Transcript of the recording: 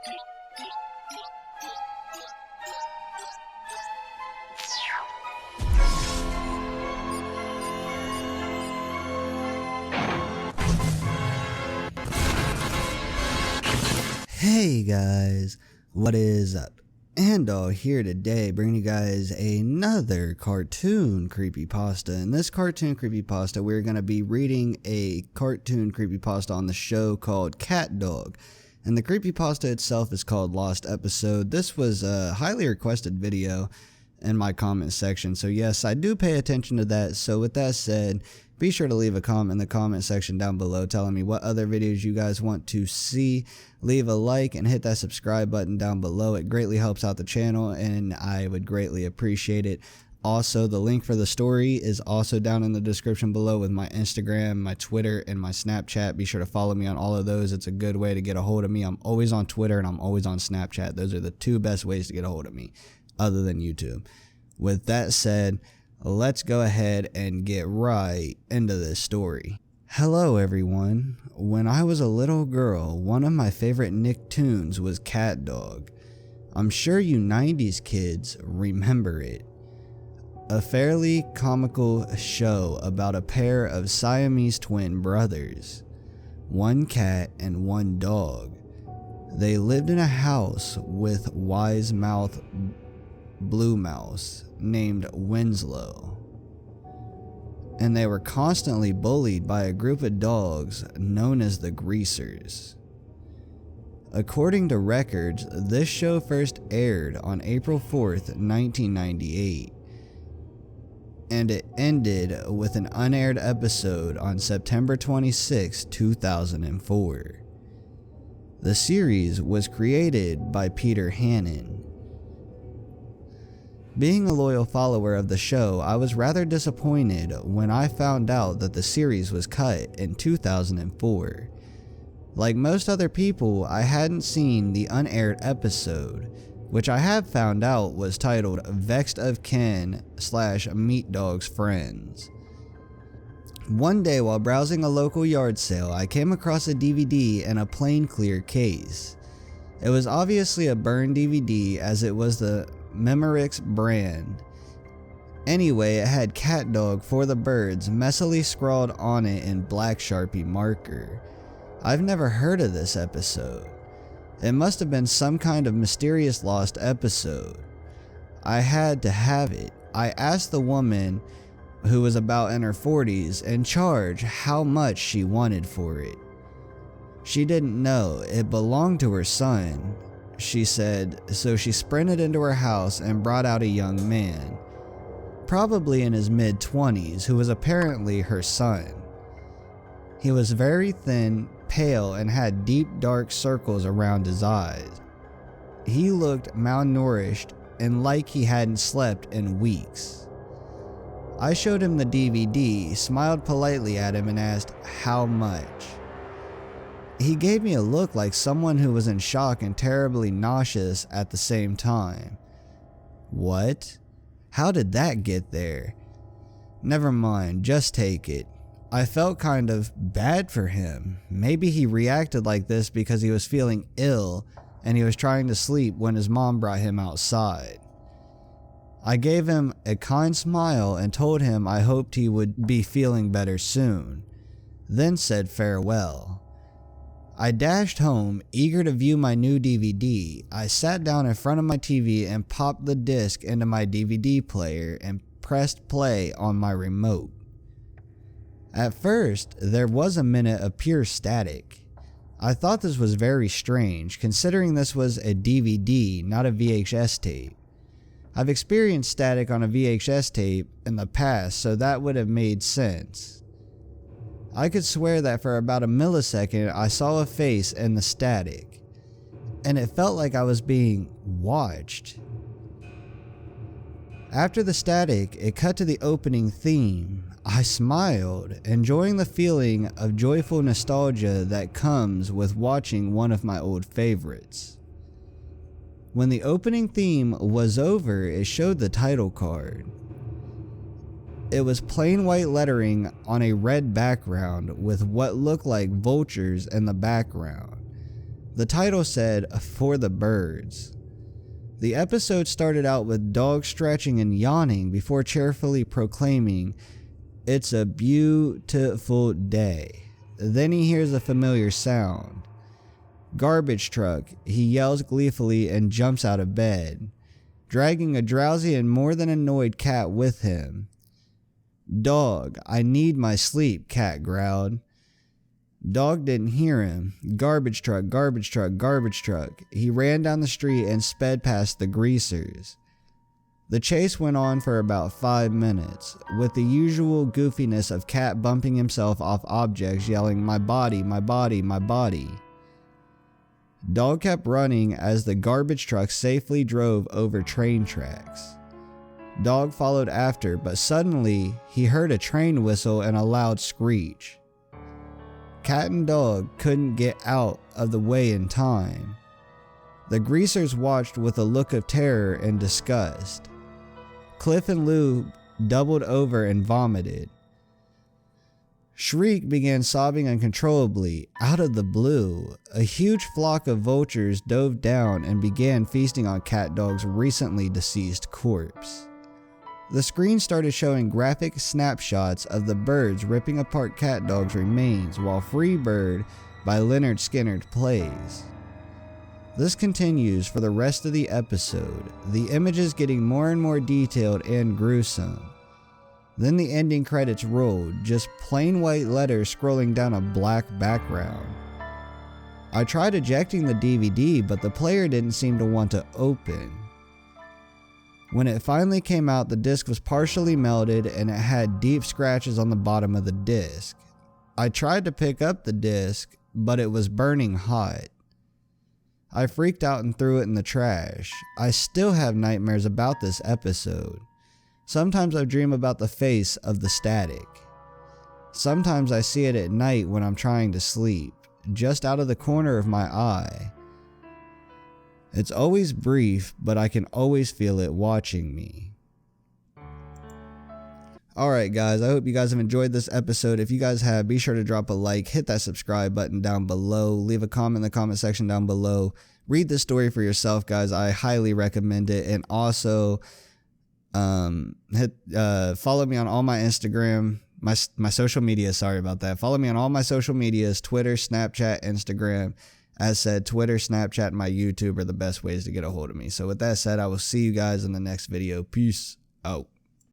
Hey guys, what is up? Andaull here today, bringing you guys another cartoon creepypasta. In this cartoon creepypasta, we're going to be reading a cartoon creepypasta on the show called CatDog. And the creepypasta itself is called Lost Episode. This was a highly requested video in my comment section, so yes, I do pay attention to that. So with that said, be sure to leave a comment in the comment section down below telling me what other videos you guys want to see. Leave a like and hit that subscribe button down below. It greatly helps out the channel and I would greatly appreciate it. Also, the link for the story is also down in the description below with my Instagram, my Twitter, and my Snapchat. Be sure to follow me on all of those. It's a good way to get a hold of me. I'm always on Twitter and I'm always on Snapchat. Those are the two best ways to get a hold of me other than YouTube. With that said, let's go ahead and get right into this story. Hello everyone. When I was a little girl, one of my favorite Nicktoons was CatDog. I'm sure you 90s kids remember it. A fairly comical show about a pair of Siamese twin brothers. One cat and one dog. They lived in a house with wise mouth Blue Mouse named Winslow, and they were constantly bullied by a group of dogs known as the Greasers. According to records, this show first aired on April 4th, 1998, and it ended with an unaired episode on September 26, 2004. The series was created by Peter Hannon. Being a loyal follower of the show, I was rather disappointed when I found out that the series was cut in 2004. Like most other people, I hadn't seen the unaired episode, which I have found out was titled Vexed of Ken / Meat Dog's Friends. One day while browsing a local yard sale, I came across a DVD in a plain clear case. It was obviously a burned DVD as it was the Memorex brand. Anyway, it had CatDog for the birds messily scrawled on it in black Sharpie marker. I've never heard of this episode. It must have been some kind of mysterious lost episode. I had to have it. I asked the woman, who was about in her 40s, in charge how much she wanted for it. She didn't know. It belonged to her son, she said, so she sprinted into her house and brought out a young man, probably in his mid-20s, who was apparently her son. He was very thin, pale, and had deep dark circles around his eyes. He looked malnourished and like he hadn't slept in weeks. I showed him the DVD, smiled politely at him, and asked how much. He gave me a look like someone who was in shock and terribly nauseous at the same time. What? How did that get there? Never mind, just take it. I felt kind of bad for him. Maybe he reacted like this because he was feeling ill and he was trying to sleep when his mom brought him outside. I gave him a kind smile and told him I hoped he would be feeling better soon, then said farewell. I dashed home, eager to view my new DVD. I sat down in front of my TV and popped the disc into my DVD player and pressed play on my remote. At first, there was a minute of pure static. I thought this was very strange, considering this was a DVD, not a VHS tape. I've experienced static on a VHS tape in the past, so that would have made sense. I could swear that for about a millisecond I saw a face in the static, and it felt like I was being watched. After the static, it cut to the opening theme. I smiled, enjoying the feeling of joyful nostalgia that comes with watching one of my old favorites. When the opening theme was over, it showed the title card. It was plain white lettering on a red background with what looked like vultures in the background. The title said, "For the Birds." The episode started out with Dog stretching and yawning before cheerfully proclaiming, "It's a beautiful day." Then he hears a familiar sound. "Garbage truck," he yells gleefully and jumps out of bed, dragging a drowsy and more than annoyed cat with him. "Dog, I need my sleep," cat growled. Dog didn't hear him. Garbage truck, garbage truck, garbage truck. He ran down the street and sped past the greasers. The chase went on for about 5 minutes, with the usual goofiness of cat bumping himself off objects, yelling, "My body, my body, my body." Dog kept running as the garbage truck safely drove over train tracks. Dog followed after, but suddenly he heard a train whistle and a loud screech. Cat and Dog couldn't get out of the way in time. The greasers watched with a look of terror and disgust. Cliff and Lou doubled over and vomited. Shriek began sobbing uncontrollably. Out of the blue, a huge flock of vultures dove down and began feasting on CatDog's recently deceased corpse. The screen started showing graphic snapshots of the birds ripping apart CatDog's remains while Free Bird by Leonard Skinner plays. This continues for the rest of the episode, the images getting more and more detailed and gruesome. Then the ending credits rolled, just plain white letters scrolling down a black background. I tried ejecting the DVD, but the player didn't seem to want to open. When it finally came out, the disc was partially melted and it had deep scratches on the bottom of the disc. I tried to pick up the disc, but it was burning hot. I freaked out and threw it in the trash. I still have nightmares about this episode. Sometimes I dream about the face of the static. Sometimes I see it at night when I'm trying to sleep, just out of the corner of my eye. It's always brief, but I can always feel it watching me. Alright guys, I hope you guys have enjoyed this episode. If you guys have, be sure to drop a like, hit that subscribe button down below, leave a comment in the comment section down below. Read the story for yourself, guys. I highly recommend it. And also, follow me on all my Instagram, my social media. Sorry about that. Follow me on all my social medias: Twitter, Snapchat, Instagram. As said, Twitter, Snapchat, and my YouTube are the best ways to get a hold of me. So with that said, I will see you guys in the next video. Peace out.